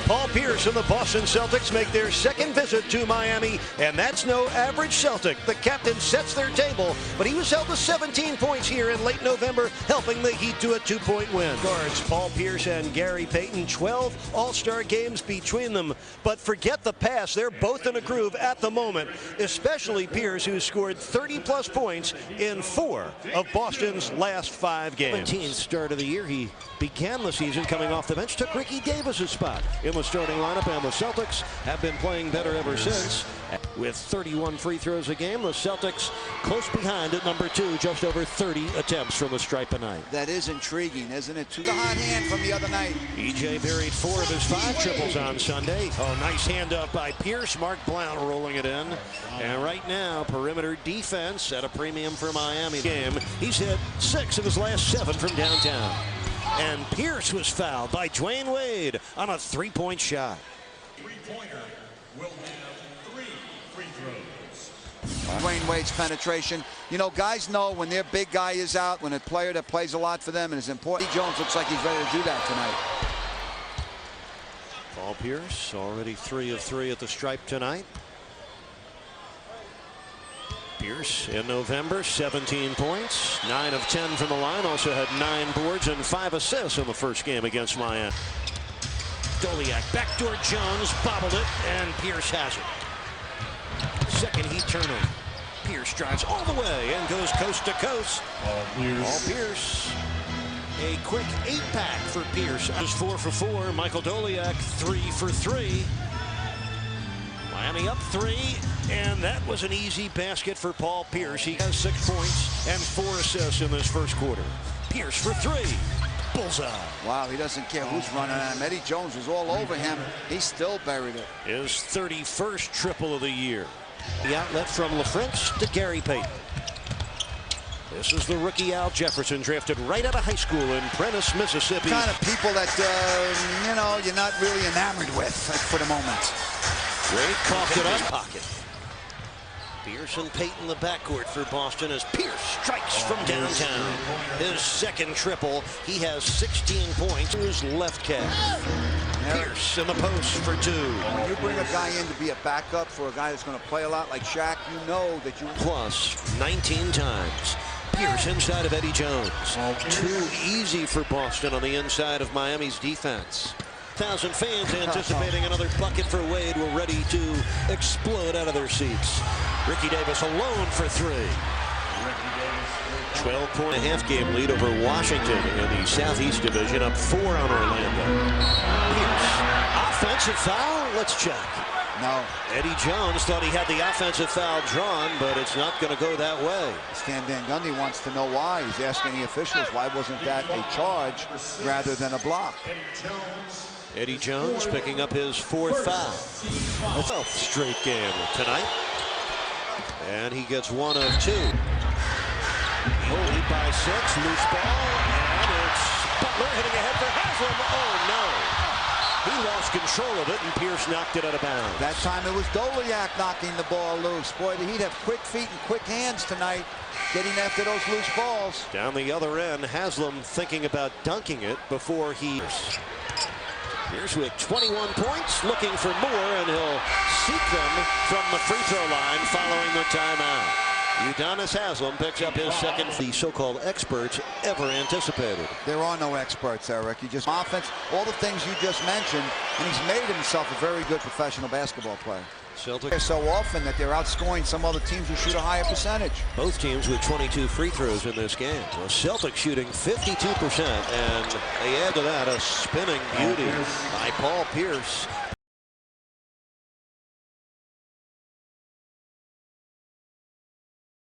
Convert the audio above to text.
Paul Pierce and the Boston Celtics make their second visit to Miami, and that's no average Celtic. The captain sets their table, but he was held to 17 points here in late November, helping the Heat to a 2-point win. Guards Paul Pierce and Gary Payton, 12 All-Star games between them. But forget the past, they're both in a groove at the moment, especially Pierce, who scored 30-plus points in 4 of Boston's last 5 games. 17th start of the year, he began the season coming off the bench, took Ricky Davis's spot in the starting lineup, and the Celtics have been playing better ever since. With 31 free throws a game, the Celtics close behind at number 2, just over 30 attempts from the stripe a night. That is intriguing, isn't it? The hot hand from the other night. EJ buried 4 of his 5 triples on Sunday. Oh, nice hand up by Pierce. Mark Blount rolling it in. And right now, perimeter defense at a premium for Miami. Game. He's hit 6 of his last 7 from downtown. And Pierce was fouled by Dwayne Wade on a 3-point shot. Three-pointer will have 3 free throws. Dwayne Wade's penetration. You know, guys know when their big guy is out, when a player that plays a lot for them and is important. Jones looks like he's ready to do that tonight. Paul Pierce already 3 of 3 at the stripe tonight. Pierce in November, 17 points, 9 of 10 from the line, also had 9 boards and 5 assists in the first game against Miami. Doliak, backdoor Jones, bobbled it, and Pierce has it. Second Heat turnover. Pierce drives all the way and goes coast to coast. Paul Pierce. A quick 8-pack for Pierce. 4 for 4. Michael Doliak, 3 for 3. Miami up 3, and that was an easy basket for Paul Pierce. He has 6 points and 4 assists in this first quarter. Pierce for 3. Bullseye. Wow, he doesn't care who's running at him. Eddie Jones was all over him. He still buried it. His 31st triple of the year. The outlet from LaFrance to Gary Payton. This is the rookie Al Jefferson, drafted right out of high school in Prentice, Mississippi. Kind of people that, you know, you're not really enamored with for the moment. Wade coughed it up. Pocket. Pierce and Payton the backcourt for Boston as Pierce strikes from downtown. His second triple. He has 16 points to his left calf. Pierce in the post for 2. When you bring a guy in to be a backup for a guy that's going to play a lot like Shaq, you know that you... Plus 19 times. Pierce inside of Eddie Jones. Too easy for Boston on the inside of Miami's defense. 1,000 fans anticipating another bucket for Wade were ready to explode out of their seats. Ricky Davis alone for 3. 12-point-and-a-half game lead over Washington in the Southeast Division, up 4 on Orlando. Pierce, offensive foul? Let's check. No. Eddie Jones thought he had the offensive foul drawn, but it's not going to go that way. Stan Van Gundy wants to know why. He's asking the officials, why wasn't that a charge rather than a block? Eddie Jones picking up his 4th foul. 12th straight game tonight. And he gets 1 of 2. Lead by 6, loose ball, and it's Butler hitting ahead for Haslem. Oh no! He lost control of it, and Pierce knocked it out of bounds. That time it was Doliak knocking the ball loose. Boy, the Heat have quick feet and quick hands tonight, getting after those loose balls. Down the other end, Haslem thinking about dunking it before he... Pierce with 21 points, looking for more, and he'll seek them from the free throw line following the timeout. Udonis Haslem picks up his second. The so-called experts ever anticipated. There are no experts, Eric. You just offense, all the things you just mentioned, and he's made himself a very good professional basketball player. Celtics so often that they're outscoring some other teams who shoot a higher percentage. Both teams with 22 free throws in this game. The Celtics shooting 52%, and they add to that a spinning beauty by Paul Pierce.